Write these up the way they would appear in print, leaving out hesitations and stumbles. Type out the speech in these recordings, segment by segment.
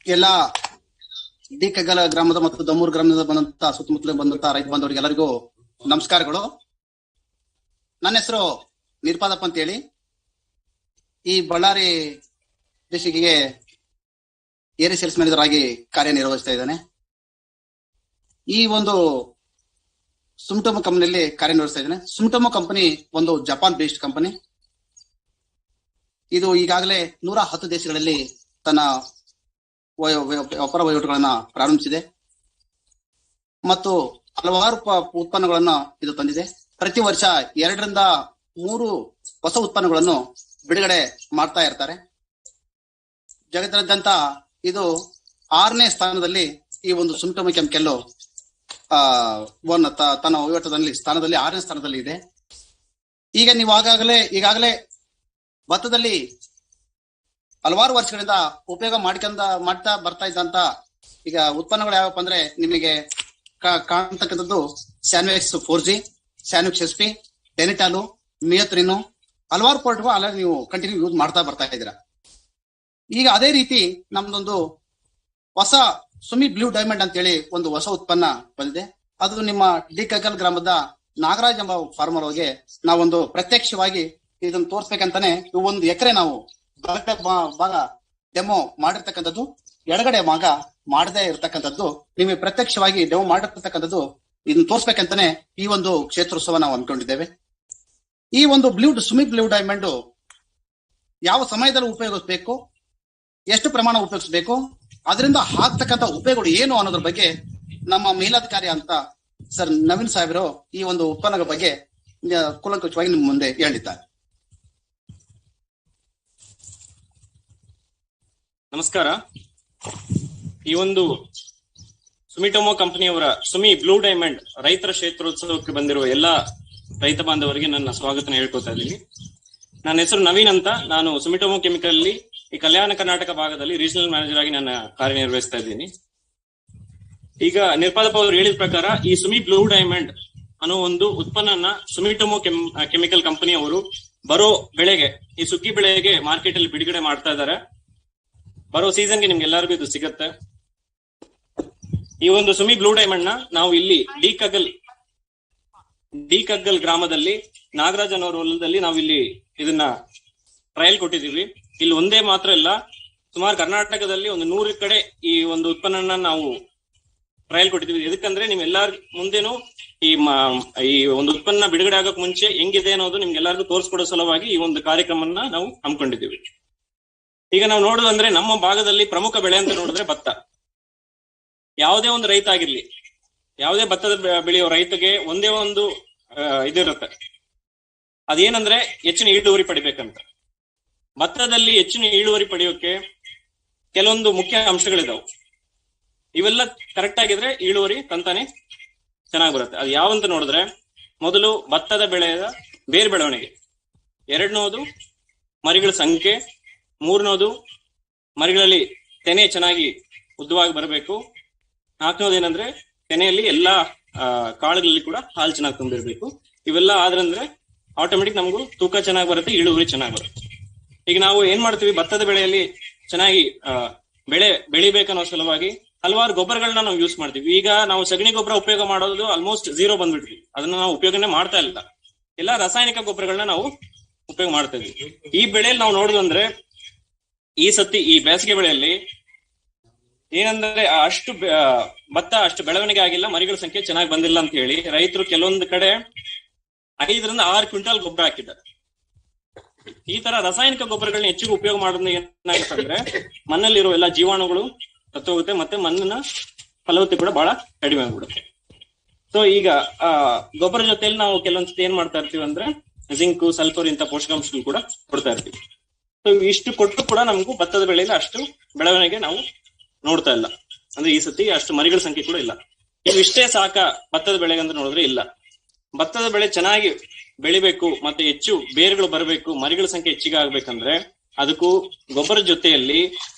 ಎಲ್ಲ ಡಿ ಕಗ್ಗಲ ಗ್ರಾಮದ ಮತ್ತು ದಮ್ಮೂರು ಗ್ರಾಮದ ಬಂದಂತ ಸುತ್ತಮುತ್ತಲು ಬಂದಂತ ರೈತ ಬಾಂಧವರಿಗೆ ಎಲ್ಲರಿಗೂ ನಮಸ್ಕಾರಗಳು. ನನ್ನ ಹೆಸರು ನಿರ್ಪಾದಪ್ಪ ಅಂತ ಹೇಳಿ ಈ ಬಳ್ಳಾರಿ ಡಿಸ್ಟ್ರಿಕ್ಟ್ಗೆ ಏರಿಯಾ ಸೇಲ್ಸ್ ಮ್ಯಾನೇಜರ್ ಆಗಿ ಕಾರ್ಯನಿರ್ವಹಿಸ್ತಾ ಇದ್ದಾನೆ. ಈ ಒಂದು ಸುಮ್ಟೊಮೊ ಕಂಪನಿಯಲ್ಲಿ ಕಾರ್ಯನಿರ್ವಹಿಸ್ತಾ ಇದ್ದಾನೆ. ಸುಮ್ಟೊಮೊ ಕಂಪನಿ ಒಂದು ಜಪಾನ್ ಬೇಸ್ಡ್ ಕಂಪನಿ. ಇದು ಈಗಾಗಲೇ 110 ದೇಶಗಳಲ್ಲಿ ತನ್ನ ವ್ಯಾಪಾರ ವಹಿವಾಟುಗಳನ್ನ ಪ್ರಾರಂಭಿಸಿದೆ ಮತ್ತು ಹಲವಾರು ಉತ್ಪನ್ನಗಳನ್ನ ಇದು ತಂದಿದೆ. ಪ್ರತಿ ವರ್ಷ 2 ರಿಂದ 3 ಹೊಸ ಉತ್ಪನ್ನಗಳನ್ನು ಬಿಡುಗಡೆ ಮಾಡ್ತಾ ಇರ್ತಾರೆ. ಜಗತ್ತಿನಾದ್ಯಂತ ಇದು 6ನೇ ಸ್ಥಾನದಲ್ಲಿ ಈ ಒಂದು ಸುಮ್ಟೊಮೊ ಕೆಮಿಕಲ್ ತನ್ನ ವಹಿವಾಟದಲ್ಲಿ ಸ್ಥಾನದಲ್ಲಿ 6ನೇ ಸ್ಥಾನದಲ್ಲಿ ಇದೆ. ಈಗ ನೀವು ಈಗಾಗಲೇ ಭತ್ತದಲ್ಲಿ ಹಲವಾರು ವರ್ಷಗಳಿಂದ ಉಪಯೋಗ ಮಾಡ್ತಾ ಬರ್ತಾ ಇದ್ದಂತ ಈಗ ಉತ್ಪನ್ನಗಳು ಯಾವಪ್ಪ ಅಂದ್ರೆ ನಿಮಗೆ ಕಾಣ್ತಕ್ಕಂಥದ್ದು ಸ್ಯಾನ್ವೆಕ್ಸ್ 4G, ಸ್ಯಾನ್ವೆಕ್ಸ್ SP, ಟೆನಿಟಾಲು, ಮಿಯೋತ್ರಿನು, ಹಲವಾರು ಪ್ರಾಡಕ್ಟ್ಗಳು ನೀವು ಕಂಟಿನ್ಯೂ ಯೂಸ್ ಮಾಡ್ತಾ ಬರ್ತಾ ಇದ್ದೀರಾ. ಈಗ ಅದೇ ರೀತಿ ನಮ್ದೊಂದು ಹೊಸ ಸುಮಿ ಬ್ಲೂ ಡೈಮಂಡ್ ಅಂತ ಹೇಳಿ ಒಂದು ಹೊಸ ಉತ್ಪನ್ನ ಬಂದಿದೆ. ಅದು ನಿಮ್ಮ ಡಿ ಕಗ್ಗಲ್ ಗ್ರಾಮದ ನಾಗರಾಜ್ ಎಂಬ ಫಾರ್ಮರ್ ಅವರಿಗೆ ನಾವೊಂದು ಪ್ರತ್ಯಕ್ಷವಾಗಿ ಇದನ್ನು ತೋರ್ಸ್ಬೇಕಂತಾನೆ 1 ಎಕರೆ ನಾವು ಭಾಗ ಡೆಮೋ ಮಾಡಿರ್ತಕ್ಕಂಥದ್ದು, ಎಡಗಡೆ ಭಾಗ ಮಾಡದೇ ಇರತಕ್ಕಂಥದ್ದು, ನಿಮಗೆ ಪ್ರತ್ಯಕ್ಷವಾಗಿ ಡೆಮೋ ಮಾಡಿರ್ತಕ್ಕಂಥದ್ದು ಇದನ್ನ ತೋರ್ಸ್ಬೇಕಂತಾನೆ ಈ ಒಂದು ಕ್ಷೇತ್ರೋತ್ಸವ ನಾವು ಅನ್ಕೊಂಡಿದ್ದೇವೆ. ಈ ಒಂದು ಸುಮಿ ಬ್ಲೂ ಡೈಮಂಡ್ ಯಾವ ಸಮಯದಲ್ಲಿ ಉಪಯೋಗಿಸಬೇಕು, ಎಷ್ಟು ಪ್ರಮಾಣ ಉಪಯೋಗಿಸಬೇಕು, ಅದರಿಂದ ಆಗ್ತಕ್ಕಂಥ ಉಪಯೋಗಗಳು ಏನು ಅನ್ನೋದ್ರ ಬಗ್ಗೆ ನಮ್ಮ ಮೇಲಾಧಿಕಾರಿ ಅಂತ ಸರ್ ನವೀನ್ ಸಾಹೇಬರು ಈ ಒಂದು ಉತ್ಪನ್ನಗಳ ಬಗ್ಗೆ ಕೂಲಂಕುಷವಾಗಿ ನಿಮ್ಮ ಮುಂದೆ ಹೇಳಿದ್ದಾರೆ. ನಮಸ್ಕಾರ. ಈ ಒಂದು ಸುಮಿಟೊಮೊ ಕಂಪನಿಯವರ ಸುಮಿ ಬ್ಲೂ ಡೈಮಂಡ್ ರೈತರ ಕ್ಷೇತ್ರೋತ್ಸವಕ್ಕೆ ಬಂದಿರುವ ಎಲ್ಲಾ ರೈತ ಬಾಂಧವರಿಗೆ ನನ್ನ ಸ್ವಾಗತ ಹೇಳ್ಕೊತಾ ಇದ್ದೀನಿ. ನನ್ನ ಹೆಸರು ನವೀನ್ ಅಂತ. ನಾನು ಸುಮಿಟೊಮೊ ಕೆಮಿಕಲ್ ಅಲ್ಲಿ ಈ ಕಲ್ಯಾಣ ಕರ್ನಾಟಕ ಭಾಗದಲ್ಲಿ ರೀಜನಲ್ ಮ್ಯಾನೇಜರ್ ಆಗಿ ನನ್ನ ಕಾರ್ಯನಿರ್ವಹಿಸ್ತಾ ಇದ್ದೀನಿ. ಈಗ ನಿರ್ಪಾದಪ್ಪ ಅವರು ಹೇಳಿದ ಪ್ರಕಾರ ಈ ಸುಮಿ ಬ್ಲೂ ಡೈಮಂಡ್ ಅನ್ನೋ ಒಂದು ಉತ್ಪನ್ನ ಸುಮಿಟೊಮೊ ಕೆಮಿಕಲ್ ಕಂಪನಿ ಅವರು ಬರೋ ಬೆಳೆಗೆ, ಈ ಸುಗ್ಗಿ ಬೆಳೆಗೆ ಮಾರ್ಕೆಟ್ ಅಲ್ಲಿ ಬಿಡುಗಡೆ ಮಾಡ್ತಾ ಇದ್ದಾರೆ. ಬರೋ ಸೀಸನ್ಗೆ ನಿಮ್ಗೆ ಎಲ್ಲರಿಗೂ ಇದು ಸಿಗತ್ತೆ. ಈ ಒಂದು ಸುಮಿ ಬ್ಲೂ ಡೈಮಂಡ್ ನ ನಾವು ಇಲ್ಲಿ ಡಿ ಕಗ್ಗಲ್ ಗ್ರಾಮದಲ್ಲಿ ನಾಗರಾಜ್ ಅನ್ನೋರ ಹೊಲದಲ್ಲಿ ನಾವು ಇಲ್ಲಿ ಇದನ್ನ ಟ್ರಯಲ್ ಕೊಟ್ಟಿದೀವಿ. ಇಲ್ಲಿ ಒಂದೇ ಮಾತ್ರ ಇಲ್ಲ, ಸುಮಾರು ಕರ್ನಾಟಕದಲ್ಲಿ ಒಂದು 100 ಕಡೆ ಈ ಒಂದು ಉತ್ಪನ್ನ ನಾವು ಟ್ರಯಲ್ ಕೊಟ್ಟಿದೀವಿ. ಎದಕ್ಕಂದ್ರೆ ನಿಮ್ಗೆಲ್ಲಾರ ಮುಂದೆನೂ ಈ ಒಂದು ಉತ್ಪನ್ನ ಬಿಡುಗಡೆ ಆಗಕ್ ಮುಂಚೆ ಹೆಂಗಿದೆ ಅನ್ನೋದು ನಿಮ್ಗೆಲ್ಲರಿಗೂ ತೋರಿಸ್ಕೊಡೋ ಸಲುವಾಗಿ ಈ ಒಂದು ಕಾರ್ಯಕ್ರಮನ ನಾವು ಹಮ್ಮಿಕೊಂಡಿದ್ದೀವಿ. ಈಗ ನಾವು ನೋಡೋದಂದ್ರೆ ನಮ್ಮ ಭಾಗದಲ್ಲಿ ಪ್ರಮುಖ ಬೆಳೆ ಅಂತ ನೋಡಿದ್ರೆ ಭತ್ತ. ಯಾವುದೇ ಒಂದು ರೈತ ಆಗಿರ್ಲಿ, ಯಾವುದೇ ಭತ್ತದ ಬೆಳೆಯೋ ರೈತಗೆ ಒಂದೇ ಒಂದು ಇದಿರುತ್ತೆ, ಅದೇನಂದ್ರೆ ಹೆಚ್ಚಿನ ಇಳುವರಿ ಪಡಿಬೇಕಂತ. ಭತ್ತದಲ್ಲಿ ಹೆಚ್ಚಿನ ಇಳುವರಿ ಪಡೆಯೋಕೆ ಕೆಲವೊಂದು ಮುಖ್ಯ ಅಂಶಗಳಿದಾವೆ. ಇವೆಲ್ಲ ಕರೆಕ್ಟ್ ಆಗಿದ್ರೆ ಇಳುವರಿ ತಂತಾನೆ ಚೆನ್ನಾಗಿ ಬರುತ್ತೆ. ಅದು ಯಾವಂತ ನೋಡಿದ್ರೆ, ಮೊದಲು ಭತ್ತದ ಬೆಳೆಯ ಬೇರ್ ಬೆಳವಣಿಗೆ, 2ನೇದು ಮರಿಗಳ ಸಂಖ್ಯೆ, 3ನೇದು ಮರಿಗಳಲ್ಲಿ ತೆನೆ ಚೆನ್ನಾಗಿ ಉದ್ದವಾಗಿ ಬರಬೇಕು, 4ನೇದು ಏನಂದ್ರೆ ತೆನೆಯಲ್ಲಿ ಎಲ್ಲಾ ಕಾಳುಗಳಲ್ಲಿ ಕೂಡ ಹಾಲು ಚೆನ್ನಾಗಿ ತುಂಬಿರ್ಬೇಕು. ಇವೆಲ್ಲ ಆದ್ರಂದ್ರೆ ಆಟೋಮೆಟಿಕ್ ನಮಗೂ ತೂಕ ಚೆನ್ನಾಗಿ ಬರುತ್ತೆ, ಇಳುವರಿ ಚೆನ್ನಾಗಿ ಬರುತ್ತೆ. ಈಗ ನಾವು ಏನ್ ಮಾಡ್ತೀವಿ, ಭತ್ತದ ಬೆಳೆಯಲ್ಲಿ ಚೆನ್ನಾಗಿ ಬೆಳೆ ಬೆಳಿಬೇಕನ್ನೋ ಸಲುವಾಗಿ ಹಲವಾರು ಗೊಬ್ಬರಗಳನ್ನ ನಾವು ಯೂಸ್ ಮಾಡ್ತೀವಿ. ಈಗ ನಾವು ಸಗಣಿ ಗೊಬ್ಬರ ಉಪಯೋಗ ಮಾಡೋದು ಆಲ್ಮೋಸ್ಟ್ 0 ಬಂದ್ಬಿಟ್ವಿ. ಅದನ್ನ ನಾವು ಉಪಯೋಗನೇ ಮಾಡ್ತಾ ಇಲ್ಲ. ಎಲ್ಲ ರಾಸಾಯನಿಕ ಗೊಬ್ಬರಗಳನ್ನ ನಾವು ಉಪಯೋಗ ಮಾಡ್ತಾ ಇದ್ವಿ. ಈ ಬೆಳೆಯಲ್ಲಿ ನಾವು ನೋಡುದಂದ್ರೆ ಈ ಸತಿ ಈ ಬೇಸಿಗೆ ಬೆಳೆಯಲ್ಲಿ ಏನಂದ್ರೆ ಭತ್ತ ಅಷ್ಟು ಬೆಳವಣಿಗೆ ಆಗಿಲ್ಲ, ಮರಿಗಳ ಸಂಖ್ಯೆ ಚೆನ್ನಾಗಿ ಬಂದಿಲ್ಲ ಅಂತ ಹೇಳಿ ರೈತರು ಕೆಲವೊಂದು ಕಡೆ 5 ರಿಂದ 6 ಕ್ವಿಂಟಾಲ್ ಗೊಬ್ಬರ ಹಾಕಿದ್ದಾರೆ. ಈ ತರ ರಾಸಾಯನಿಕ ಗೊಬ್ಬರಗಳನ್ನ ಹೆಚ್ಚಿಗೆ ಉಪಯೋಗ ಮಾಡೋದ್ರಿಂದ ಏನಾಗುತ್ತೆ ಅಂದ್ರೆ ಮಣ್ಣಲ್ಲಿರೋ ಎಲ್ಲಾ ಜೀವಾಣುಗಳು ಸತ್ತೋಗುತ್ತೆ, ಮತ್ತೆ ಮಣ್ಣಿನ ಫಲವತ್ತತೆ ಕೂಡ ಬಹಳ ಕಡಿಮೆ ಆಗ್ಬಿಡುತ್ತೆ. ಸೊ ಈಗ ಗೊಬ್ಬರ ಜೊತೆಯಲ್ಲಿ ನಾವು ಕೆಲವೊಂದ್ಸತಿ ಏನ್ ಮಾಡ್ತಾ ಇರ್ತೀವಿ ಅಂದ್ರೆ ಜಿಂಕ್, ಸಲ್ಫರ್ ಇಂಥ ಪೋಷಕಾಂಶಗಳು ಕೂಡ ಕೊಡ್ತಾ ಇರ್ತೀವಿ. ಸೊ ಇಷ್ಟು ಕೊಟ್ಟರು ಕೂಡ ನಮಗೂ ಭತ್ತದ ಬೆಳೆಯಲ್ಲಿ ಅಷ್ಟು ಬೆಳವಣಿಗೆ ನಾವು ನೋಡ್ತಾ ಇಲ್ಲ. ಅಂದ್ರೆ ಈ ಸತಿ ಅಷ್ಟು ಮರಿಗಳ ಸಂಖ್ಯೆ ಕೂಡ ಇಲ್ಲ. ಇಷ್ಟೇ ಸಾಕ ಭತ್ತದ ಬೆಳೆಗೆ ಅಂತ ನೋಡಿದ್ರೆ ಇಲ್ಲ. ಭತ್ತದ ಬೆಳೆ ಚೆನ್ನಾಗಿ ಬೆಳಿಬೇಕು, ಮತ್ತೆ ಹೆಚ್ಚು ಬೇರುಗಳು ಬರಬೇಕು, ಮರಿಗಳ ಸಂಖ್ಯೆ ಹೆಚ್ಚಿಗೆ ಆಗ್ಬೇಕಂದ್ರೆ ಅದಕ್ಕೂ ಗೊಬ್ಬರದ ಜೊತೆಯಲ್ಲಿ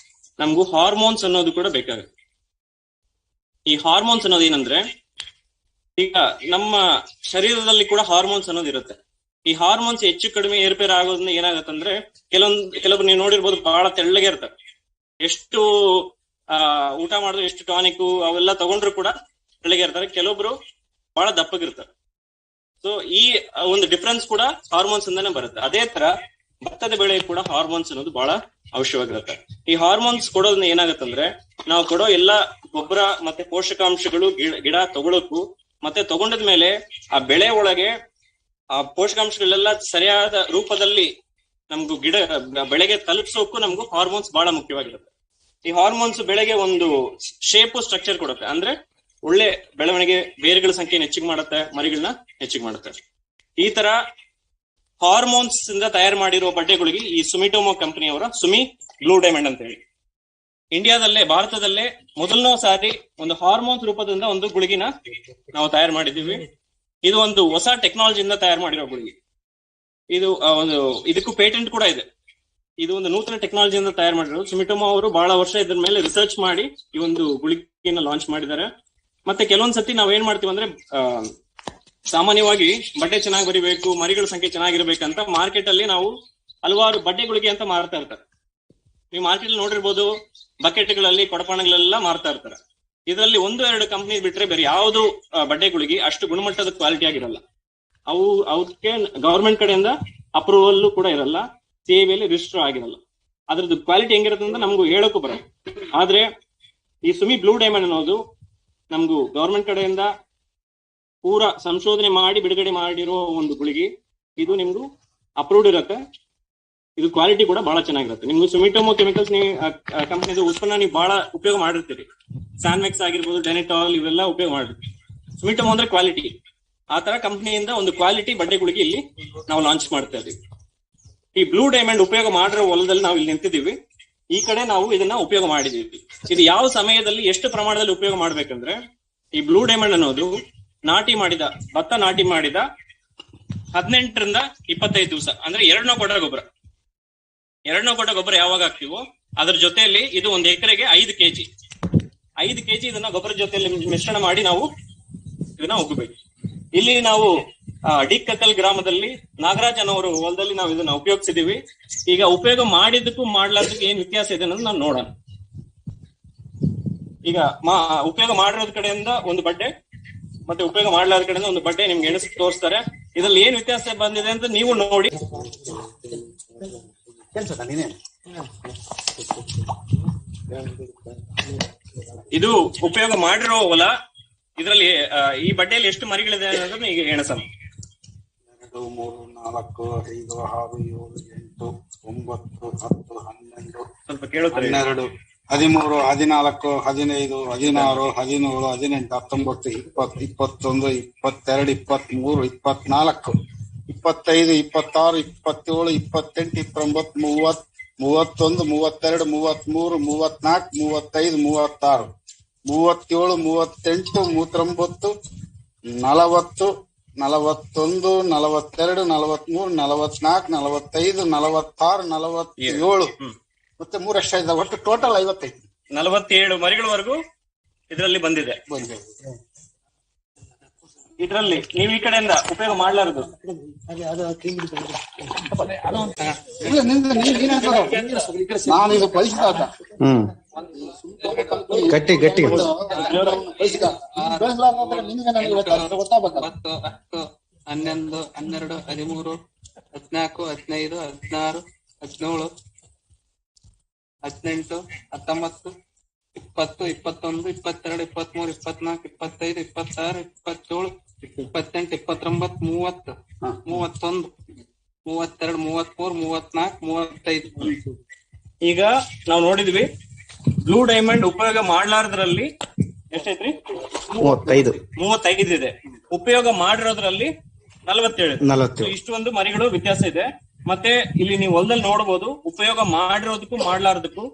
ನಮಗೂ ಹಾರ್ಮೋನ್ಸ್ ಅನ್ನೋದು ಕೂಡ ಬೇಕಾಗುತ್ತೆ. ಈ ಹಾರ್ಮೋನ್ಸ್ ಅನ್ನೋದು ಏನಂದ್ರೆ, ಈಗ ನಮ್ಮ ಶರೀರದಲ್ಲಿ ಕೂಡ ಹಾರ್ಮೋನ್ಸ್ ಅನ್ನೋದು ಇರುತ್ತೆ. ಈ ಹಾರ್ಮೋನ್ಸ್ ಹೆಚ್ಚು ಕಡಿಮೆ ಏರ್ಪೇರ್ ಆಗೋದ್ರಿಂದ ಏನಾಗತ್ತಂದ್ರೆ ಕೆಲವೊಬ್ರು ನೀವು ನೋಡಿರ್ಬೋದು ಬಹಳ ತೆಳ್ಳಗೆ ಇರ್ತಾರೆ. ಎಷ್ಟು ಊಟ ಮಾಡಿದ್ರು ಎಷ್ಟು ಟಾನಿಕ್ ಅವೆಲ್ಲ ತಗೊಂಡ್ರು ಕೂಡ ಬೆಳಗ್ಗೆ ಇರ್ತಾರೆ, ಕೆಲವೊಬ್ರು ಬಹಳ ದಪ್ಪಗಿರ್ತಾರೆ. ಸೊ ಈ ಒಂದು ಡಿಫ್ರೆನ್ಸ್ ಕೂಡ ಹಾರ್ಮೋನ್ಸ್ ಇಂದಾನೆ ಬರುತ್ತೆ. ಅದೇ ತರ ಭತ್ತದ ಬೆಳೆ ಕೂಡ ಹಾರ್ಮೋನ್ಸ್ ಅನ್ನೋದು ಬಹಳ ಅವಶ್ಯವಾಗಿರುತ್ತೆ. ಈ ಹಾರ್ಮೋನ್ಸ್ ಕೊಡೋದ್ರಿಂದ ಏನಾಗತ್ತಂದ್ರೆ ನಾವು ಕೊಡೋ ಎಲ್ಲಾ ಗೊಬ್ಬರ ಮತ್ತೆ ಪೋಷಕಾಂಶಗಳು ಗಿಡ ತಗೊಳಕ್ಕೂ ಮತ್ತೆ ತಗೊಂಡದ ಮೇಲೆ ಆ ಬೆಳೆ ಒಳಗೆ ಆ ಪೋಷಕಾಂಶಗಳೆಲ್ಲ ಸರಿಯಾದ ರೂಪದಲ್ಲಿ ನಮ್ಗೂ ಬೆಳೆಗೆ ತಲುಪಿಸೋಕ್ಕೂ ನಮಗೂ ಹಾರ್ಮೋನ್ಸ್ ಬಹಳ ಮುಖ್ಯವಾಗಿರುತ್ತೆ. ಈ ಹಾರ್ಮೋನ್ಸ್ ಬೆಳೆಗೆ ಒಂದು ಶೇಪ್ ಸ್ಟ್ರಕ್ಚರ್ ಕೊಡುತ್ತೆ, ಅಂದ್ರೆ ಒಳ್ಳೆ ಬೆಳವಣಿಗೆ, ಬೇರುಗಳ ಸಂಖ್ಯೆ ಹೆಚ್ಚಿಗೆ ಮಾಡುತ್ತೆ, ಮರಿಗಳನ್ನ ಹೆಚ್ಚಿಗೆ ಮಾಡುತ್ತೆ. ಈ ತರ ಹಾರ್ಮೋನ್ಸ್ ಇಂದ ತಯಾರು ಮಾಡಿರೋ ಬಡ್ಡೆಗಳಿಗೆ ಈ ಸುಮಿಟೋಮೋ ಕಂಪನಿಯವರ ಸುಮಿ ಬ್ಲೂ ಡೈಮಂಡ್ ಅಂತ ಹೇಳಿ ಇಂಡಿಯಾದಲ್ಲೇ, ಭಾರತದಲ್ಲೇ ಮೊದಲನೇ ಸಾರಿ ಒಂದು ಹಾರ್ಮೋನ್ಸ್ ರೂಪದಿಂದ ಒಂದು ಗುಳಿಗಿನ ನಾವು ತಯಾರು ಮಾಡಿದೀವಿ. ಇದು ಒಂದು ಹೊಸ ಟೆಕ್ನಾಲಜಿಯಿಂದ ತಯಾರು ಮಾಡಿರೋ ಗುಳಿಗೆ. ಇದು ಇದಕ್ಕೂ ಪೇಟೆಂಟ್ ಕೂಡ ಇದೆ. ಇದು ಒಂದು ನೂತನ ಟೆಕ್ನಾಲಜಿಯಿಂದ ತಯಾರು ಮಾಡಿರೋದು. ಸುಮಿಟೋಮೋ ಅವರು ಬಹಳ ವರ್ಷ ಇದ್ರ ಮೇಲೆ ರಿಸರ್ಚ್ ಮಾಡಿ ಈ ಒಂದು ಗುಳಿಗೆನ ಲಾಂಚ್ ಮಾಡಿದ್ದಾರೆ. ಮತ್ತೆ ಕೆಲವೊಂದ್ಸತಿ ನಾವ್ ಏನ್ ಮಾಡ್ತೀವಿ ಅಂದ್ರೆ ಸಾಮಾನ್ಯವಾಗಿ ಬಡ್ಡೆ ಚೆನ್ನಾಗಿ ಬರಿಬೇಕು, ಮರಿಗಳ ಸಂಖ್ಯೆ ಚೆನ್ನಾಗಿರ್ಬೇಕಂತ ಮಾರ್ಕೆಟ್ ಅಲ್ಲಿ ನಾವು ಹಲವಾರು ಬಡ್ಡೆ ಗುಳಿಗೆ ಅಂತ ಮಾರ್ತಾ ಇರ್ತಾರೆ. ನೀವು ಮಾರ್ಕೆಟ್ ಅಲ್ಲಿ ನೋಡಿರ್ಬೋದು, ಬಕೆಟ್ಗಳಲ್ಲಿ ಕೊಡಪಾಣಗಳೆಲ್ಲ ಮಾರ್ತಾ ಇರ್ತಾರೆ. ಇದರಲ್ಲಿ 1-2 ಕಂಪನಿ ಬಿಟ್ರೆ ಬೇರೆ ಯಾವ್ದು ಬಡ್ಡೆ ಗುಳಿಗೆ ಅಷ್ಟು ಗುಣಮಟ್ಟದ ಕ್ವಾಲಿಟಿ ಆಗಿರಲ್ಲ. ಅವಕ್ಕೆ ಗವರ್ಮೆಂಟ್ ಕಡೆಯಿಂದ ಅಪ್ರೂವಲ್ ಕೂಡ ಇರಲ್ಲ, ಸೇವೆಯಲ್ಲಿ ರಿಜಿಸ್ಟರ್ ಆಗಿರಲ್ಲ. ಅದ್ರದ್ದು ಕ್ವಾಲಿಟಿ ಹೆಂಗಿರುತ್ತೆ ಅಂತ ನಮ್ಗೂ ಹೇಳಕ್ಕೂ ಬರಲ್ಲ. ಆದ್ರೆ ಈ ಸುಮಿ ಬ್ಲೂ ಡೈಮಂಡ್ ಅನ್ನೋದು ನಮ್ಗೂ ಗವರ್ಮೆಂಟ್ ಕಡೆಯಿಂದ ಪೂರಾ ಸಂಶೋಧನೆ ಮಾಡಿ ಬಿಡುಗಡೆ ಮಾಡಿರೋ ಒಂದು ಗುಳಿಗೆ. ಇದು ನಿಮ್ಗೂ ಅಪ್ರೂವ್ಡ್ ಇರುತ್ತೆ. ಇದು ಕ್ವಾಲಿಟಿ ಕೂಡ ಬಹಳ ಚೆನ್ನಾಗಿರುತ್ತೆ. ನಿಮ್ಗೆ ಸುಮಿಟೋಮೋ ಕೆಮಿಕಲ್ಸ್ ಕಂಪನಿದು ಉತ್ಪನ್ನ ನೀವು ಬಹಳ ಉಪಯೋಗ ಮಾಡಿರ್ತೀರಿ. ಸ್ಯಾನ್ವೆಕ್ಸ್ ಆಗಿರ್ಬೋದು, ಡೆನಿಟಾಲ್, ಇವೆಲ್ಲ ಉಪಯೋಗ ಮಾಡಿರ್ತೀವಿ. ಸುಮಿಟೋಮೋ ಅಂದ್ರೆ ಕ್ವಾಲಿಟಿ. ಆ ತರ ಕಂಪನಿಯಿಂದ ಒಂದು ಕ್ವಾಲಿಟಿ ಬಡ್ಡೆ ಗುಳಿಗೆ ಇಲ್ಲಿ ನಾವು ಲಾಂಚ್ ಮಾಡ್ತಾ ಇದೀವಿ. ಈ ಬ್ಲೂ ಡೈಮಂಡ್ ಉಪಯೋಗ ಮಾಡಿರೋ ಹೊಲದಲ್ಲಿ ನಾವು ಇಲ್ಲಿ ನಿಂತಿದ್ದೀವಿ. ಈ ಕಡೆ ನಾವು ಇದನ್ನ ಉಪಯೋಗ ಮಾಡಿದೀವಿ. ಇದು ಯಾವ ಸಮಯದಲ್ಲಿ ಎಷ್ಟು ಪ್ರಮಾಣದಲ್ಲಿ ಉಪಯೋಗ ಮಾಡ್ಬೇಕಂದ್ರೆ, ಈ ಬ್ಲೂ ಡೈಮಂಡ್ ಅನ್ನೋದು ಭತ್ತ ನಾಟಿ ಮಾಡಿದ 18 ರಿಂದ 25 ದಿವಸ, ಅಂದ್ರೆ 2 ಕೊಟ್ಟ ಗೊಬ್ಬರ. 2 ಕೊಟ್ಟ ಗೊಬ್ಬರ ಯಾವಾಗ ಹಾಕ್ತಿವೋ ಅದ್ರ ಜೊತೆಯಲ್ಲಿ ಇದು 1 ಎಕರೆಗೆ 5 ಕೆಜಿ ಇದನ್ನ ಗೊಬ್ಬರ ಜೊತೆಯಲ್ಲಿ ಮಿಶ್ರಣ ಮಾಡಿ ನಾವು ಇದನ್ನ ಹೋಗಬೇಕು. ಇಲ್ಲಿ ನಾವು ಡಿಕ್ಕತ್ತಲ್ ಗ್ರಾಮದಲ್ಲಿ ನಾಗರಾಜ್ ಅನ್ನೋರು ಹೊಲದಲ್ಲಿ ನಾವು ಇದನ್ನ ಉಪಯೋಗಿಸಿದೀವಿ. ಈಗ ಉಪಯೋಗ ಮಾಡಿದ್ದಕ್ಕೂ ಮಾಡ್ಲಾರ್ದಕ್ಕೂ ಏನ್ ವ್ಯತ್ಯಾಸ ಇದೆ ಅನ್ನೋದು ನಾವು ನೋಡೋಣ. ಈಗ ಉಪಯೋಗ ಮಾಡಿರೋದ್ ಕಡೆಯಿಂದ ಒಂದು ಬಡ್ಡೆ ಮತ್ತೆ ಉಪಯೋಗ ಮಾಡ್ಲಾರ್ದ ಕಡೆಯಿಂದ ಒಂದು ಬಡ್ಡೆ ನಿಮ್ಗೆ ಎಣಿಸಿ ತೋರಿಸ್ತಾರೆ. ಇದ್ರಲ್ಲಿ ಏನ್ ವ್ಯತ್ಯಾಸ ಬಂದಿದೆ ಅಂತ ನೀವು ನೋಡಿ. ಇದು ಉಪಯೋಗ ಮಾಡಿರೋ ಹೊಲ. ಇದರಲ್ಲಿ ಈ ಬಡ್ಡೆಯಲ್ಲಿ ಎಷ್ಟು ಮರಿಗಳಿದೆ ಅನ್ನೋದನ್ನ ಈಗ ಎಣಸೋಣ. 2, 3, 4, 5, 6, 7, 8, 9, 10, 11, ಸ್ವಲ್ಪ ಕೇಳುತ್ತಾರೆ. 12, 13, 14, 15, 16, 17, 18, 19, 20, 21, 22, 23, 24, 25, 26, 27, 28, 29, 30, 31, 32, 33, 34, 35, 36, 37, 38, 39, 40, 41, 42, 43, 44, 45, 46, 47 ಮತ್ತೆ 3 ಅಷ್ಟ ಇದಾವೆ. ಒಟ್ಟು ಟೋಟಲ್ 55, 47 ಮರಿಗಳವರೆಗೂ ಇದರಲ್ಲಿ ಬಂದಿದೆ. ಇದರಲ್ಲಿ ನೀವು ಈ ಕಡೆಯಿಂದ ಉಪಯೋಗ ಮಾಡ್ಲಾರದು ನಾನು ಇದು ಕಳಿಸಿದಾಗ ಗಟ್ಟಿ 10, 11, 12, 13, 14, 15, 16, 17, 18, 19, 20, 21, 22, 23, 24, 25, 26, 27, 28, 29, 30, 31, 32, 33, 34, 35. ಈಗ ನಾವು ನೋಡಿದ್ವಿ ಬ್ಲೂ ಡೈಮಂಡ್ ಉಪಯೋಗ ಮಾಡ್ಲಾರ್ದ್ರಲ್ಲಿ ಎಷ್ಟೈತ್ರಿ? 35 ಇದೆ. ಉಪಯೋಗ ಮಾಡಿರೋದ್ರಲ್ಲಿ 47. ಇಷ್ಟೊಂದು ಮರಿಗಳು ವ್ಯತ್ಯಾಸ ಇದೆ. ಮತ್ತೆ ಇಲ್ಲಿ ನೀವು ಹೊಲದಲ್ಲಿ ನೋಡಬಹುದು, ಉಪಯೋಗ ಮಾಡಿರೋದಕ್ಕೂ ಮಾಡ್ಲಾರ್ದಕ್ಕೂ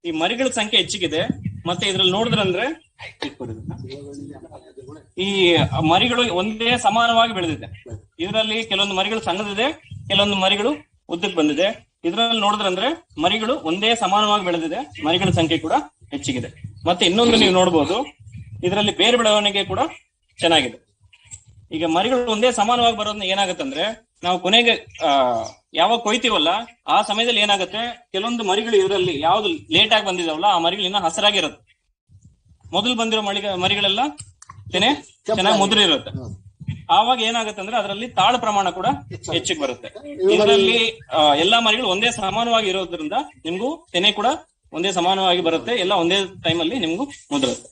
ಈ ಮರಿಗಳ ಸಂಖ್ಯೆ ಹೆಚ್ಚಿಗಿದೆ. ಮತ್ತೆ ಇದ್ರಲ್ಲಿ ನೋಡಿದ್ರಂದ್ರೆ ಈ ಮರಿಗಳು ಒಂದೇ ಸಮಾನವಾಗಿ ಬೆಳೆದಿದೆ. ಇದರಲ್ಲಿ ಕೆಲವೊಂದು ಮರಿಗಳು ಸಣ್ಣದಿದೆ, ಕೆಲವೊಂದು ಮರಿಗಳು ಉದ್ದಕ್ಕೆ ಬಂದಿದೆ. ಇದ್ರಲ್ಲಿ ನೋಡಿದ್ರಂದ್ರೆ ಮರಿಗಳು ಒಂದೇ ಸಮಾನವಾಗಿ ಬೆಳೆದಿದೆ, ಮರಿಗಳ ಸಂಖ್ಯೆ ಕೂಡ ಹೆಚ್ಚಿಗಿದೆ. ಮತ್ತೆ ಇನ್ನೊಂದು ನೀವು ನೋಡಬಹುದು, ಇದರಲ್ಲಿ ಬೇರೆ ಬೆಳವಣಿಗೆ ಕೂಡ ಚೆನ್ನಾಗಿದೆ. ಈಗ ಮರಿಗಳು ಒಂದೇ ಸಮಾನವಾಗಿ ಬರೋದ್ರಿಂದ ಏನಾಗುತ್ತಂದ್ರೆ ನಾವು ಕೊನೆಗೆ ಯಾವಾಗ ಕೊಯ್ತೀವಲ್ಲ ಆ ಸಮಯದಲ್ಲಿ ಏನಾಗುತ್ತೆ, ಕೆಲವೊಂದು ಮರಿಗಳು ಇದರಲ್ಲಿ ಯಾವ್ದು ಲೇಟ್ ಆಗಿ ಬಂದಿದಾವಲ್ಲ ಆ ಮರಿಗಳು ಇನ್ನ ಹಸರಾಗಿರುತ್ತೆ. ಮೊದಲು ಬಂದಿರೋ ಮರಿಗಳೆಲ್ಲ ತೆನೆ ಚೆನ್ನಾಗಿ ಮುದುರಿರುತ್ತೆ. ಆವಾಗ ಏನಾಗುತ್ತೆ ಅಂದ್ರೆ ಅದರಲ್ಲಿ ತಾಳು ಪ್ರಮಾಣ ಕೂಡ ಹೆಚ್ಚಿಗೆ ಬರುತ್ತೆ. ಇದರಲ್ಲಿ ಎಲ್ಲಾ ಮರಿಗಳು ಒಂದೇ ಸಮಾನವಾಗಿ ಇರೋದ್ರಿಂದ ನಿಮ್ಗೂ ತೆನೆ ಕೂಡ ಒಂದೇ ಸಮಾನವಾಗಿ ಬರುತ್ತೆ, ಎಲ್ಲ ಒಂದೇ ಟೈಮ್ ಅಲ್ಲಿ ನಿಮ್ಗೂ ಮುದುರುತ್ತೆ.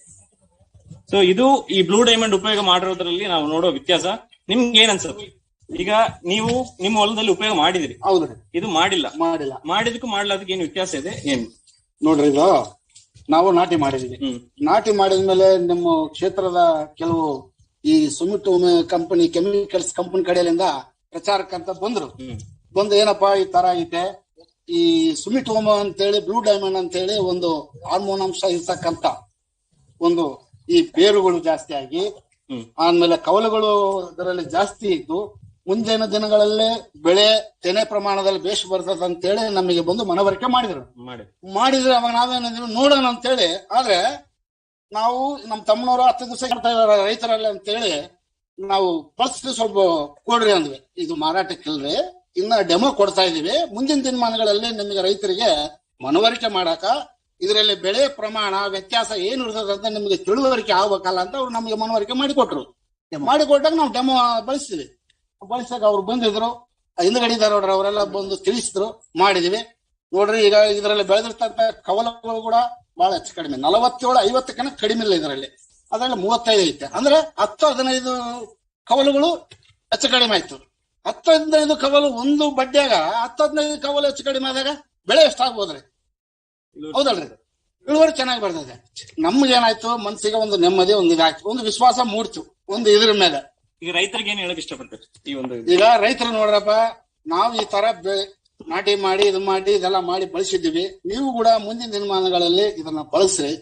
ಸೊ ಇದು ಈ ಬ್ಲೂ ಡೈಮಂಡ್ ಉಪಯೋಗ ಮಾಡಿರೋದ್ರಲ್ಲಿ ನಾವು ನೋಡೋ ವ್ಯತ್ಯಾಸ. ನಿಮ್ಗೆ ಏನ್ ಅನ್ಸುತ್ತೆ? ಈಗ ನೀವು ನಿಮ್ಮ ಹೊಲದಲ್ಲಿ ಉಪಯೋಗ ಮಾಡಿದಿರಿ, ಹೌದ್ರಿ. ಇದು ಮಾಡಿಲ್ಲ. ಮಾಡಿದಕ್ಕೂ ಮಾಡ್ಲಾದಕ್ಕೆ ಏನ್ ವ್ಯತ್ಯಾಸ ಇದೆ? ಏನ್ ನೋಡ್ರಿ, ಇದು ನಾವು ನಾಟಿ ಮಾಡಿದೀವಿ. ನಾಟಿ ಮಾಡಿದ್ಮೇಲೆ ನಮ್ಮ ಕ್ಷೇತ್ರದ ಕೆಲವು ಈ ಸುಮಿಟ್ ಕಂಪನಿ, ಕೆಮಿಕಲ್ಸ್ ಕಂಪನಿ ಕಡೆಯಿಂದ ಪ್ರಚಾರಕ್ಕಂತ ಬಂದು ಏನಪ್ಪಾ ಈ ತರ ಐತೆ, ಈ ಸುಮಿಟ್ ಹೋಮ ಅಂತೇಳಿ ಬ್ಲೂ ಡೈಮಂಡ್ ಅಂತೇಳಿ ಒಂದು ಹಾರ್ಮೋನ್ ಅಂಶ ಇರ್ತಕ್ಕಂತ ಒಂದು ಈ ಬೇರುಗಳು ಜಾಸ್ತಿ ಆಗಿ ಆದ್ಮೇಲೆ ಕವಲುಗಳು ಇದರಲ್ಲಿ ಜಾಸ್ತಿ ಇದ್ದು ಮುಂದಿನ ದಿನಗಳಲ್ಲೇ ಬೆಳೆ ತೆನೆ ಪ್ರಮಾಣದಲ್ಲಿ ಬೇಷ್ ಬರ್ತದ ಅಂತೇಳಿ ನಮಗೆ ಬಂದು ಮನವರಿಕೆ ಮಾಡಿದ್ರೆ ಅವಾಗ ನಾವೇನಿದ್ರು ನೋಡೋಣ ಅಂತೇಳಿ. ಆದ್ರೆ ನಾವು ನಮ್ಮ ತಮ್ಮನವರು 10 ದಿವಸ ಮಾಡ್ತಾ ಇದಾರೆ ರೈತರಲ್ಲಿ ಅಂತೇಳಿ ನಾವು ಫಸ್ಟ್ ಸ್ವಲ್ಪ ಕೊಡ್ರಿ ಅಂದ್ವಿ. ಇದು ಮಾರಾಟಕ್ಕಿಲ್ರಿ, ಇನ್ನ ಡೆಮೋ ಕೊಡ್ತಾ ಇದೀವಿ. ಮುಂದಿನ ದಿನಮಾನಗಳಲ್ಲಿ ನಿಮಗೆ ರೈತರಿಗೆ ಮನವರಿಕೆ ಮಾಡಾಕ ಇದರಲ್ಲಿ ಬೆಳೆ ಪ್ರಮಾಣ ವ್ಯತ್ಯಾಸ ಏನ್ ಇರ್ತದಂತ ನಿಮ್ಗೆ ತಿಳುವಳಿಕೆ ಆಗ್ಬೇಕಲ್ಲ ಅಂತ ಅವ್ರು ನಮಗೆ ಮನವರಿಕೆ ಮಾಡಿಕೊಟ್ರು. ಮಾಡಿಕೊಟ್ಟಾಗ ನಾವು ಡೆಮೋ ಬಳಸ್ತೀವಿ. ಬಳಸಾಗ ಅವ್ರು ಬಂದಿದ್ರು, ಹಿಂದ್ಗಡಿದಾರ ನೋಡ್ರಿ, ಅವರೆಲ್ಲ ಬಂದು ತಿಳಿಸಿದ್ರು, ಮಾಡಿದಿವಿ. ನೋಡ್ರಿ ಈಗ ಇದರಲ್ಲಿ ಬೆಳೆದಿರ್ತಂತ ಕವಲಗಳು ಕೂಡ ಬಹಳ ಹೆಚ್ಚು ಕಡಿಮೆ, 47-50 ಕಡಿಮೆ ಇಲ್ಲ ಇದರಲ್ಲಿ. ಅದ್ರಲ್ಲಿ 35 ಐತೆ. ಅಂದ್ರೆ 10-15 ಕವಲುಗಳು ಹೆಚ್ಚು ಕಡಿಮೆ ಆಯ್ತು. 10-15 ಕವಲು ಒಂದು ಬಡ್ಡಿಯಾಗ 10-15 ಕವಲು ಹೆಚ್ಚು ಕಡಿಮೆ ಆದಾಗ ಬೆಳೆ ಎಷ್ಟಾಗ್ಬೋದ್ರಿ? ಹೌದಲ್ರಿ? ಇಳುವರಿ ಚೆನ್ನಾಗಿ ಬರ್ತದೆ. ನಮ್ಗೇನಾಯ್ತು, ಮನ್ಸಿಗೆ ಒಂದು ನೆಮ್ಮದಿ, ಒಂದು ಇದಾಯ್ತು, ಒಂದು ವಿಶ್ವಾಸ ಮೂಡ್ತು ಒಂದು ಇದ್ರ ಮೇಲೆ. ಈಗ ರೈತರಿಗೆ ಏನ್ ಹೇಳಕ್ ಇಷ್ಟಪಡ್ತಾರೆ? ಈಗ ರೈತರು ನೋಡ್ರಪ್ಪ, ನಾವು ಈ ತರ ನಾಟಿ ಮಾಡಿ ಇದೆಲ್ಲ ಮಾಡಿ ಬಳಸಿದ್ದೀವಿ. ನೀವು ಕೂಡ ಮುಂದಿನ ದಿನಮಾನಗಳಲ್ಲಿ ಇದನ್ನ ಬಳಸ್ರಿ.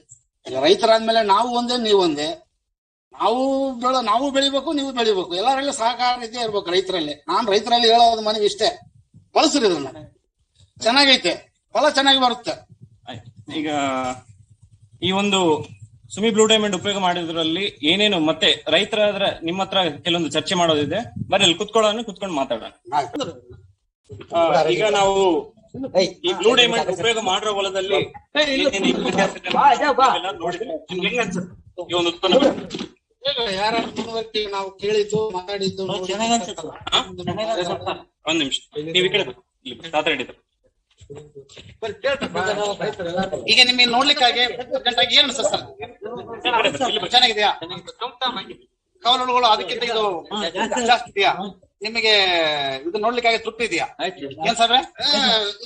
ಈಗ ರೈತರಾದ್ಮೇಲೆ ನಾವು ಒಂದೇ, ನೀವು ಒಂದೇ. ನಾವು ಬೆಳಿಬೇಕು, ನೀವು ಬೆಳಿಬೇಕು, ಎಲ್ಲರಲ್ಲಿ ಸಹಕಾರ ಇದ್ದೇ ಇರ್ಬೇಕು ರೈತರಲ್ಲಿ. ನಾನ್ ರೈತರಲ್ಲಿ ಹೇಳೋದು ಮನವಿ ಇಷ್ಟೇ, ಬಳಸ್ರಿ ಇದನ್ನ. ಚೆನ್ನಾಗೈತೆ, ಫಲ ಚೆನ್ನಾಗಿ ಬರುತ್ತೆ. ಈಗ ಈ ಒಂದು ಸುಮಿ ಬ್ಲೂ ಡೈಮಂಡ್ ಉಪಯೋಗ ಮಾಡಿದ್ರಲ್ಲಿ ಏನೇನು ಮತ್ತೆ ರೈತರ ನಿಮ್ಮ ಹತ್ರ ಕೆಲವೊಂದು ಚರ್ಚೆ ಮಾಡೋದಿದೆ. ಬರ್ರಿ ಅಲ್ಲಿ ಕುತ್ಕೊಂಡು ಮಾತಾಡೋಣ. ಈಗ ನಾವು ಈ ಬ್ಲೂ ಡೈಮಂಡ್ ಉಪಯೋಗ ಮಾಡಿರೋ ಹೊಲದಲ್ಲಿ ಈ ಒಂದು ಉತ್ಪನ್ನ ಯಾರು ನಾವು ಕೇಳಿದ್ದು ಮಾತಾಡಿದ್ದು ಒಂದ್ ನಿಮಿಷ, ನೀವು ಈ ಕಡೆ ಮಾತಾಡಿದ್ರು. ಈಗ ನಿಮಗೆ ನೋಡ್ಲಿಕ್ಕಾಗಿ ಏನ್ ಅನ್ಸುತ್ತೆ ಸರ್? ಚೆನ್ನಾಗಿದೆಯಾ? ಕವಲುಗಳು ಅದಕ್ಕಿಂತ ಇದು ಜಾಸ್ತಿ ಇದೆಯಾ? ನಿಮಗೆ ಇದು ನೋಡ್ಲಿಕ್ಕಾಗಿ ತೃಪ್ತಿ ಇದೆಯಾ? ಏನ್ ಸರ್?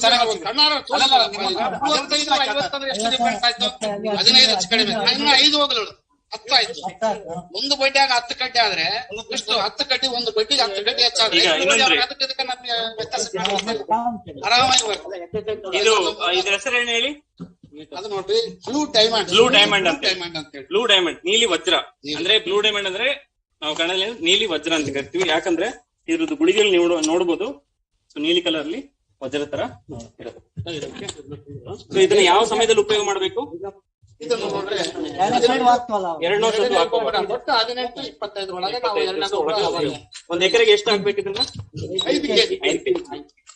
15 ಹೆಚ್ಚು ಕಡಿಮೆ, 5 ಹೋಗಲು 10 ಆಯ್ತು. ಒಂದು ಬಡ್ಡಿಯಾಗ 10 ಕಡ್ಡಿ ಆದ್ರೆ ಎಷ್ಟು? 10 ಕಡ್ಡಿ, ಒಂದು ಬಡ್ಡಿಗೆ 10 ಕಡ್ಡಿ ಹೆಚ್ಚಾದ್ರೆ ಆರಾಮಾಗಿ ಇದ್ರ ಹೆಸರು ಏನ್ ಹೇಳಿ? ಅದು ನೋಡ್ರಿ, ಬ್ಲೂ ಡೈಮಂಡ್. ಬ್ಲೂ ಡೈಮಂಡ್ ನೀಲಿ ವಜ್ರ. ಅಂದ್ರೆ ಬ್ಲೂ ಡೈಮಂಡ್ ಅಂದ್ರೆ ನಾವು ಕನ್ನಡದಲ್ಲಿ ನೀಲಿ ವಜ್ರ ಅಂತ ಕರಿತೀವಿ. ಯಾಕಂದ್ರೆ ಇದ್ರದ್ದು ಗುಳಿಗೆಯಲ್ಲಿ ನೀವು ನೋಡ್ಬೋದು, ನೀಲಿ ಕಲರ್ ಅಲ್ಲಿ ವಜ್ರ ತರ ಇರುತ್ತೆ. ಇದನ್ನ ಯಾವ ಸಮಯದಲ್ಲಿ ಉಪಯೋಗ ಮಾಡಬೇಕು? ಇದನ್ನು ನೋಡ್ರಿ, 2 ವರ್ಷದ್ದು ಹಾಕೋಬಹುದು. 18-25 ಒಳಗೆ ನಾವು ಒಂದ್ ಎಕರೆಗೆ ಎಷ್ಟು ಹಾಕ್ಬೇಕು ಇದನ್ನ? 5 kg.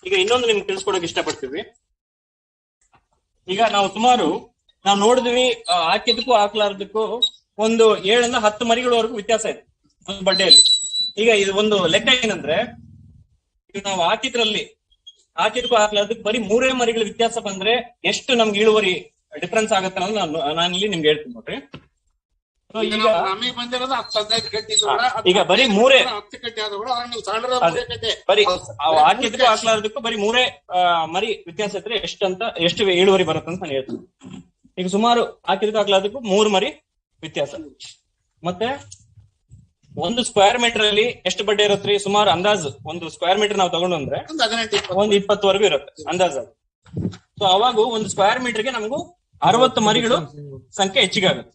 ಈಗ ಇನ್ನೊಂದು ನಿಮ್ಗೆ ತಿಳಿಸ್ಕೊಡಕ್ ಇಷ್ಟಪಡ್ತೀವಿ. ಈಗ ನಾವು ನೋಡಿದ್ವಿ, ಹಾಕಿದಕ್ಕೂ ಹಾಕ್ಲಾರ್ದಕ್ಕೂ ಒಂದು 7-10 ಮರಿಗಳವರೆಗೂ ವ್ಯತ್ಯಾಸ ಇದೆ ಒಂದು ಬಡ್ಡೆಯಲ್ಲಿ. ಈಗ ಇದು ಒಂದು ಲೆಕ್ಕ ಏನಂದ್ರೆ, ಈಗ ನಾವು ಹಾಕಿದಕ್ಕೂ ಹಾಕ್ಲಾರ್ದಕ್ಕೂ ಬರೀ 3 ಮರಿಗಳ ವ್ಯತ್ಯಾಸ ಬಂದ್ರೆ ಎಷ್ಟು ನಮ್ಗೆ ಇಳುವರಿ ಡಿಫ್ರೆನ್ಸ್ ಆಗತ್ತೆ ಅನ್ನೋದು ನಾನು ಇಲ್ಲಿ ನಿಮ್ಗೆ ಹೇಳ್ತೀನಿ ನೋಡ್ರಿ. ಈಗ ಬರೀ 3 ಬರೀ ಹಾಕಿದಕ್ಕೂ ಹಾಕ್ಲಾರ್ದಕ್ಕೂ ಬರೀ 3 ಮರಿ ವ್ಯತ್ಯಾಸ ಇದ್ರೆ ಎಷ್ಟು ಇಳುವರಿ ಬರುತ್ತೆ ಅಂತ ನಾನು ಹೇಳ್ತೀನಿ. ಈಗ ಸುಮಾರು ಹಾಕಿದಕ್ಕೂ ಹಾಕ್ಲಾರ್ದಕ್ಕೂ 3 ಮರಿ ವ್ಯತ್ಯಾಸ. ಮತ್ತೆ 1 ಸ್ಕ್ವೇರ್ ಮೀಟರ್ ಅಲ್ಲಿ ಎಷ್ಟು ಬಡ್ಡೆ ಇರುತ್ತೆ? ಸುಮಾರು ಅಂದಾಜು 1 ಸ್ಕ್ವೇರ್ ಮೀಟರ್ ನಾವು ತಗೊಂಡು ಅಂದ್ರೆ 20 ಇರುತ್ತೆ ಅಂದಾಜು. ಸೊ ಅವಾಗ 1 ಸ್ಕ್ವೇರ್ ಮೀಟರ್ಗೆ ನಮಗೂ 60 ಮರಿಗಳು ಸಂಖ್ಯೆ ಹೆಚ್ಚಿಗೆ ಆಗುತ್ತೆ.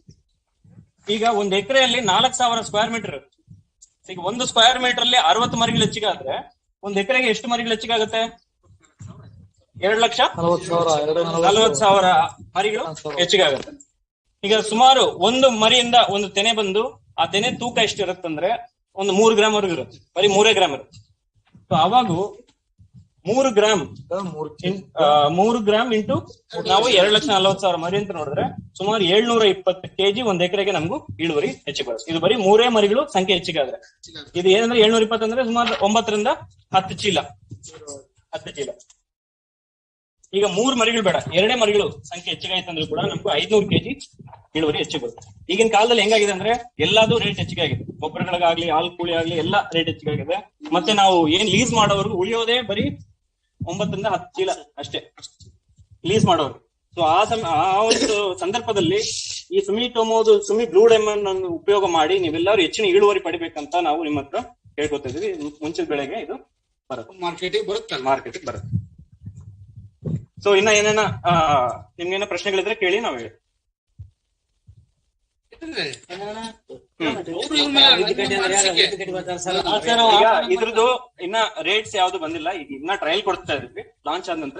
ಈಗ 1 ಎಕರೆಯಲ್ಲಿ 4000 ಸ್ಕ್ವೇರ್ ಮೀಟರ್ ಇರುತ್ತೆ. ಈಗ 1 ಸ್ಕ್ವೇರ್ ಮೀಟರ್ ಅಲ್ಲಿ 60 ಮರಿಗಳು ಹೆಚ್ಚಿಗೆ ಆದ್ರೆ 1 ಎಕರೆಗೆ ಎಷ್ಟು ಮರಿಗಳು ಹೆಚ್ಚಿಗೆ ಆಗುತ್ತೆ? 2,40,000 ಮರಿಗಳು ಹೆಚ್ಚಿಗೆ ಆಗುತ್ತೆ. ಈಗ ಸುಮಾರು 1 ಮರಿಯಿಂದ ಒಂದು ತೆನೆ ಬಂದು ಆ ತೆನೆ ತೂಕ ಎಷ್ಟು ಇರುತ್ತಂದ್ರೆ ಒಂದು 3 ಗ್ರಾಮ್ ವರೆಗೂ ಇರುತ್ತೆ. ಬರೀ 3 ಗ್ರಾಮ್ ಇರುತ್ತೆ. ಸೊ ಅವಾಗ 3 ಗ್ರಾಮ್ ಇಂಟು ನಾವು 2,40,000 ಮರಿ ಅಂತ ನೋಡಿದ್ರೆ ಸುಮಾರು 720 kg ಒಂದ್ ಎಕರೆಗೆ ನಮಗೂ ಇಳುವರಿ ಹೆಚ್ಚಿಗೆ ಬರುತ್ತೆ. ಇದು ಬರೀ 3 ಮರಿಗಳು ಸಂಖ್ಯೆ ಹೆಚ್ಚಿಗೆ ಆದ್ರೆ. ಇದು ಏನಂದ್ರೆ 720 ಅಂದ್ರೆ ಸುಮಾರು 9 ರಿಂದ 10 ಚೀಲ. ಈಗ 3 ಮರಿಗಳು ಬೇಡ, 2 ಮರಿಗಳು ಸಂಖ್ಯೆ ಹೆಚ್ಚಿಗೆ ಆಯ್ತಂದ್ರೂ ಕೂಡ ನಮ್ಗೂ 500 kg ಇಳುವರಿ ಹೆಚ್ಚಿಗೆ ಬರುತ್ತೆ. ಈಗಿನ ಕಾಲದಲ್ಲಿ ಹೆಂಗಾಗಿದೆ ಅಂದ್ರೆ ಎಲ್ಲಾದು ರೇಟ್ ಹೆಚ್ಚಿಗೆ ಆಗಿದೆ. ಗೊಬ್ಬರಗಳಿಗಾಗ್ಲಿ, ಹಾಲು ಕೂಳಿ ಆಗ್ಲಿ ಎಲ್ಲ ರೇಟ್ ಹೆಚ್ಚಿಗೆ ಆಗಿದೆ. ಮತ್ತೆ ನಾವು ಏನ್ ಲೀಸ್ ಮಾಡೋವರೆಗೂ ಉಳಿಯೋದೇ ಬರೀ 9 ರಿಂದ 10 ಚೀಲ ಅಷ್ಟೇ ಲೀಸ್ ಮಾಡೋರು. ಸೊ ಆ ಒಂದು ಸಂದರ್ಭದಲ್ಲಿ ಈ ಸುಮಿ ಬ್ಲೂ ಡೈಮಂಡ್ ಅನ್ನು ಉಪಯೋಗ ಮಾಡಿ ನೀವೆಲ್ಲರೂ ಹೆಚ್ಚಿನ ಇಳುವರಿ ಪಡಿಬೇಕಂತ ನಾವು ನಿಮ್ಮ ಹತ್ರ ಕೇಳ್ಕೊತಾ ಇದೀವಿ. ಮುಂಚಿನ ಬೆಳೆಗೆ ಇದು ಬರುತ್ತೆ, ಮಾರ್ಕೆಟಿಗೆ ಬರುತ್ತೆ. ಸೊ ಇನ್ನ ಏನೇನ ನಿಮ್ಗೇನ ಪ್ರಶ್ನೆಗಳಿದ್ರೆ ಕೇಳಿ ನಾವು ಹೇಳಿ. ಈಗ ಇದ್ರದ್ದು ಇನ್ನ ರೇಟ್ಸ್ ಯಾವ್ದು ಬಂದಿಲ್ಲ, ಈಗ ಇನ್ನ ಟ್ರಯಲ್ ಕೊಡ್ತಾ ಇದ್ವಿ. ಲಾಂಚ್ ಆದ ನಂತರ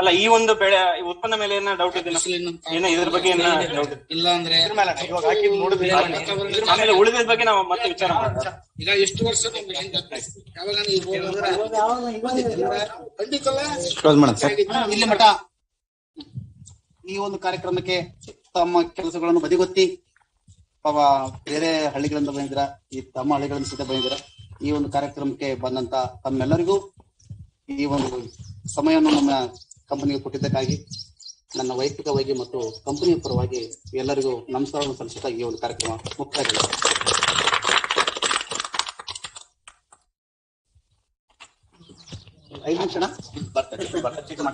ಅಲ್ಲ, ಈ ಒಂದು ಬೆಳೆ ಉತ್ಪನ್ನ ಮೇಲೆ ಏನ ಡೌಟ್ ಇದೆ? ಏನ ಇದ್ರ ಬಗ್ಗೆ ಡೌಟ್ ಇಲ್ಲ ಅಂದ್ರೆ ಆಮೇಲೆ ಉಳಿದ ಬಗ್ಗೆ ನಾವು ಮತ್ತೆ ವಿಚಾರ ಮಾಡೋಣ. ಈಗ ಎಷ್ಟು ವರ್ಷ ಇಲ್ಲಿ ಮಠ ಈ ಒಂದು ಕಾರ್ಯಕ್ರಮಕ್ಕೆ ತಮ್ಮ ಕೆಲಸಗಳನ್ನು ಬದಿಗೊತ್ತಿ ಬೇರೆ ಹಳ್ಳಿಗಳಿಂದ ಬಂದಿದ್ರ, ಈ ತಮ್ಮ ಹಳ್ಳಿಗಳಿಂದ ಸಹಿತ ಬಂದಿದ್ರ. ಈ ಒಂದು ಕಾರ್ಯಕ್ರಮಕ್ಕೆ ಬಂದಂತ ತಮ್ಮೆಲ್ಲರಿಗೂ ಈ ಒಂದು ಸಮಯವನ್ನು ನಮ್ಮ ಕಂಪನಿಗೆ ಕೊಟ್ಟಿದ್ದಕ್ಕಾಗಿ ನನ್ನ ವೈಯಕ್ತಿಕವಾಗಿ ಮತ್ತು ಕಂಪನಿಯ ಪರವಾಗಿ ಎಲ್ಲರಿಗೂ ನಮಸ್ಕಾರವನ್ನು ಸಲ್ಲಿಸುತ್ತಾ ಈ ಒಂದು ಕಾರ್ಯಕ್ರಮ ಮುಕ್ತಾಯ. 5 ನಿಮಿಷ ಬರ್ತೇನೆ.